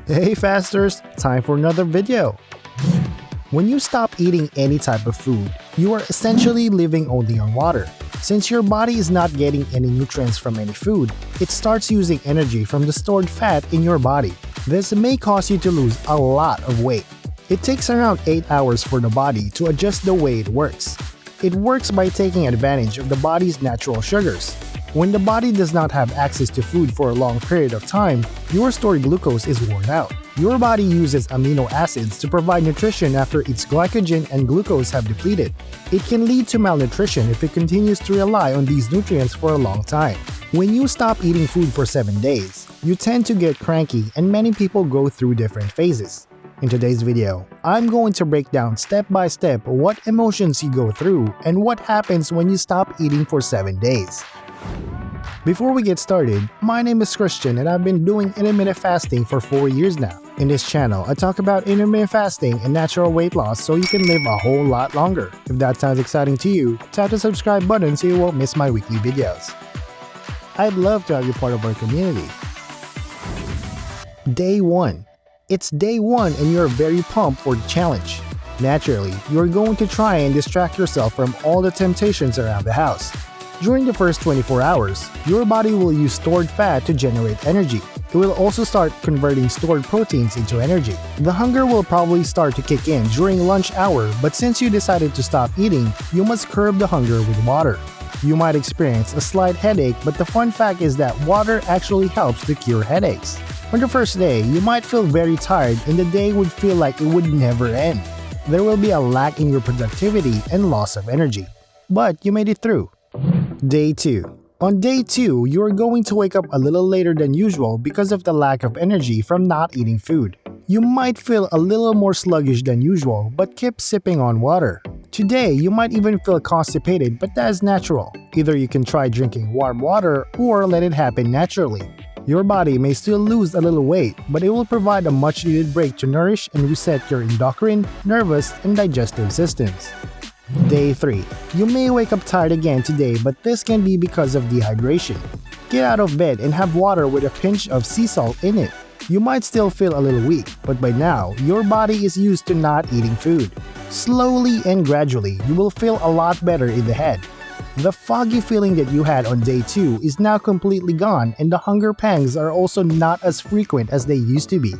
Hey fasters, time for another video. When you stop eating any type of food, you are essentially living only on water. Since your body is not getting any nutrients from any food, it starts using energy from the stored fat in your body. This may cause you to lose a lot of weight. It takes around 8 hours for the body to adjust the way it works. It works by taking advantage of the body's natural sugars. When the body does not have access to food for a long period of time, your stored glucose is worn out. Your body uses amino acids to provide nutrition after its glycogen and glucose have depleted. It can lead to malnutrition if it continues to rely on these nutrients for a long time. When you stop eating food for 7 days, you tend to get cranky and many people go through different phases. In today's video, I'm going to break down step by step what emotions you go through and what happens when you stop eating for 7 days. Before we get started, my name is Christian and I've been doing intermittent fasting for 4 years now. In this channel, I talk about intermittent fasting and natural weight loss so you can live a whole lot longer. If that sounds exciting to you, tap the subscribe button so you won't miss my weekly videos. I'd love to have you part of our community. Day 1. It's day 1 and you're very pumped for the challenge. Naturally, you're going to try and distract yourself from all the temptations around the house. During the first 24 hours, your body will use stored fat to generate energy. It will also start converting stored proteins into energy. The hunger will probably start to kick in during lunch hour, but since you decided to stop eating, you must curb the hunger with water. You might experience a slight headache, but the fun fact is that water actually helps to cure headaches. On the first day, you might feel very tired and the day would feel like it would never end. There will be a lack in your productivity and loss of energy. But you made it through. Day 2. On day 2, you are going to wake up a little later than usual because of the lack of energy from not eating food. You might feel a little more sluggish than usual, but keep sipping on water. Today, you might even feel constipated, but that is natural. Either you can try drinking warm water or let it happen naturally. Your body may still lose a little weight, but it will provide a much-needed break to nourish and reset your endocrine, nervous, and digestive systems. Day 3. You may wake up tired again today, but this can be because of dehydration. Get out of bed and have water with a pinch of sea salt in it. You might still feel a little weak, but by now, your body is used to not eating food. Slowly and gradually, you will feel a lot better in the head. The foggy feeling that you had on day 2 is now completely gone and the hunger pangs are also not as frequent as they used to be.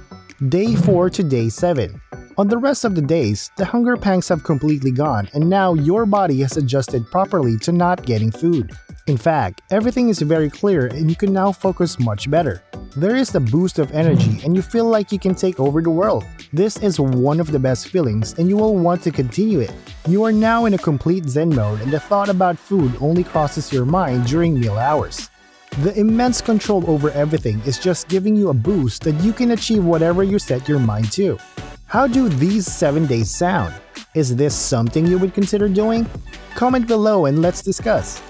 Day 4 to day 7. On the rest of the days, the hunger pangs have completely gone and now your body has adjusted properly to not getting food. In fact, everything is very clear and you can now focus much better. There is a boost of energy and you feel like you can take over the world. This is one of the best feelings and you will want to continue it. You are now in a complete zen mode and the thought about food only crosses your mind during meal hours. The immense control over everything is just giving you a boost that you can achieve whatever you set your mind to. How do these 7 days sound? Is this something you would consider doing? Comment below and let's discuss.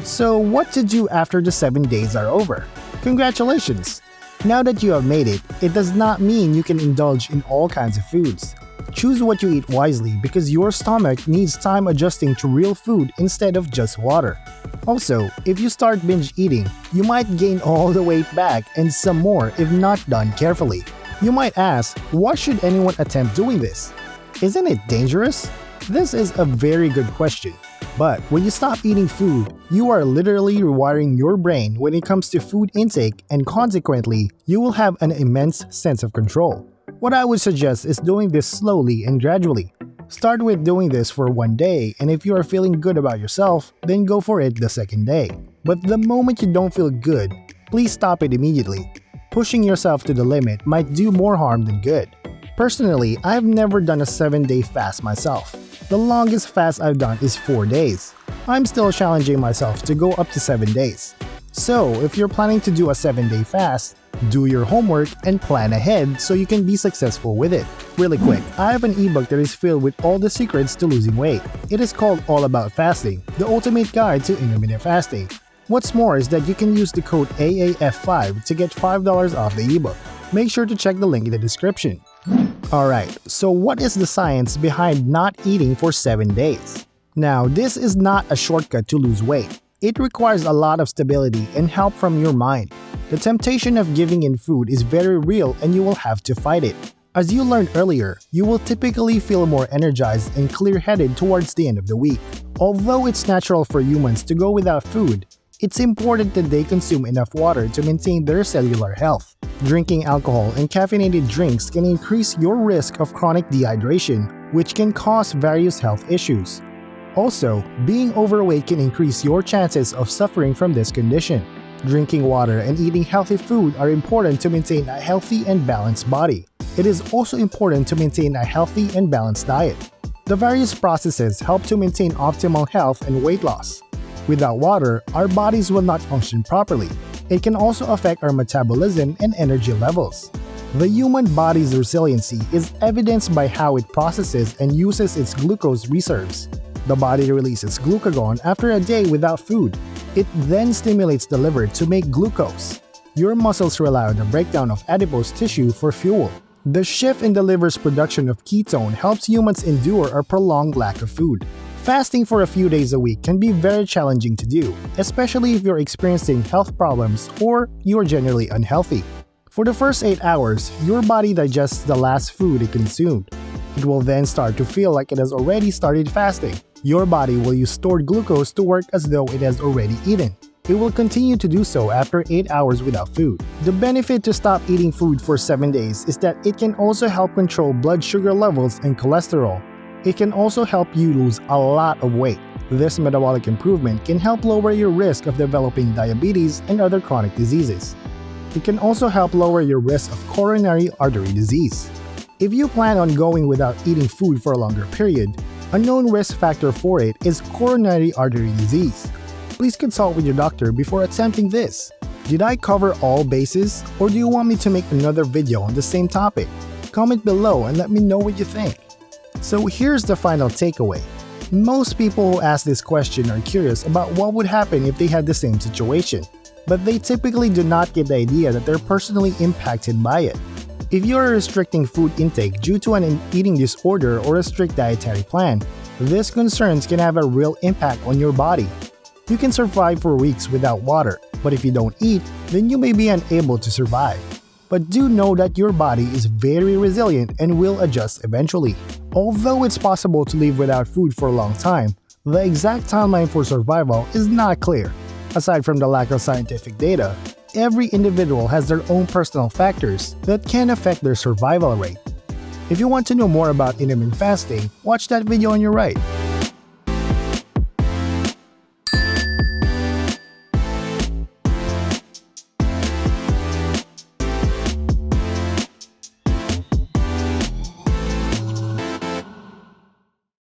So what to do after the 7 days are over? Congratulations! Now that you have made it, it does not mean you can indulge in all kinds of foods. Choose what you eat wisely because your stomach needs time adjusting to real food instead of just water. Also, if you start binge eating, you might gain all the weight back and some more if not done carefully. You might ask, why should anyone attempt doing this? Isn't it dangerous? This is a very good question. But when you stop eating food, you are literally rewiring your brain when it comes to food intake and consequently, you will have an immense sense of control. What I would suggest is doing this slowly and gradually. Start with doing this for 1 day and if you are feeling good about yourself, then go for it the second day. But the moment you don't feel good, please stop it immediately. Pushing yourself to the limit might do more harm than good. Personally, I've never done a 7-day fast myself. The longest fast I've done is 4 days. I'm still challenging myself to go up to 7 days. So, if you're planning to do a 7-day fast, do your homework and plan ahead so you can be successful with it. Really quick, I have an ebook that is filled with all the secrets to losing weight. It is called All About Fasting, the ultimate guide to intermittent fasting. What's more is that you can use the code AAF5 to get $5 off the ebook. Make sure to check the link in the description. Alright, so what is the science behind not eating for 7 days? Now, this is not a shortcut to lose weight. It requires a lot of stability and help from your mind. The temptation of giving in food is very real and you will have to fight it. As you learned earlier, you will typically feel more energized and clear-headed towards the end of the week. Although it's natural for humans to go without food, it's important that they consume enough water to maintain their cellular health. Drinking alcohol and caffeinated drinks can increase your risk of chronic dehydration, which can cause various health issues. Also, being overweight can increase your chances of suffering from this condition. Drinking water and eating healthy food are important to maintain a healthy and balanced body. It is also important to maintain a healthy and balanced diet. The various processes help to maintain optimal health and weight loss. Without water, our bodies will not function properly. It can also affect our metabolism and energy levels. The human body's resiliency is evidenced by how it processes and uses its glucose reserves. The body releases glucagon after a day without food. It then stimulates the liver to make glucose. Your muscles rely on the breakdown of adipose tissue for fuel. The shift in the liver's production of ketone helps humans endure a prolonged lack of food. Fasting for a few days a week can be very challenging to do, especially if you're experiencing health problems or you're generally unhealthy. For the first 8 hours, your body digests the last food it consumed. It will then start to feel like it has already started fasting. Your body will use stored glucose to work as though it has already eaten. It will continue to do so after 8 hours without food. The benefit to stop eating food for 7 days is that it can also help control blood sugar levels and cholesterol. It can also help you lose a lot of weight. This metabolic improvement can help lower your risk of developing diabetes and other chronic diseases. It can also help lower your risk of coronary artery disease. If you plan on going without eating food for a longer period, a known risk factor for it is coronary artery disease. Please consult with your doctor before attempting this. Did I cover all bases, or do you want me to make another video on the same topic? Comment below and let me know what you think. So here's the final takeaway. Most people who ask this question are curious about what would happen if they had the same situation, but they typically do not get the idea that they're personally impacted by it. If you are restricting food intake due to an eating disorder or a strict dietary plan, these concerns can have a real impact on your body. You can survive for weeks without water, but if you don't eat, then you may be unable to survive. But do know that your body is very resilient and will adjust eventually. Although it's possible to live without food for a long time, the exact timeline for survival is not clear. Aside from the lack of scientific data, every individual has their own personal factors that can affect their survival rate. If you want to know more about intermittent fasting, watch that video on your right.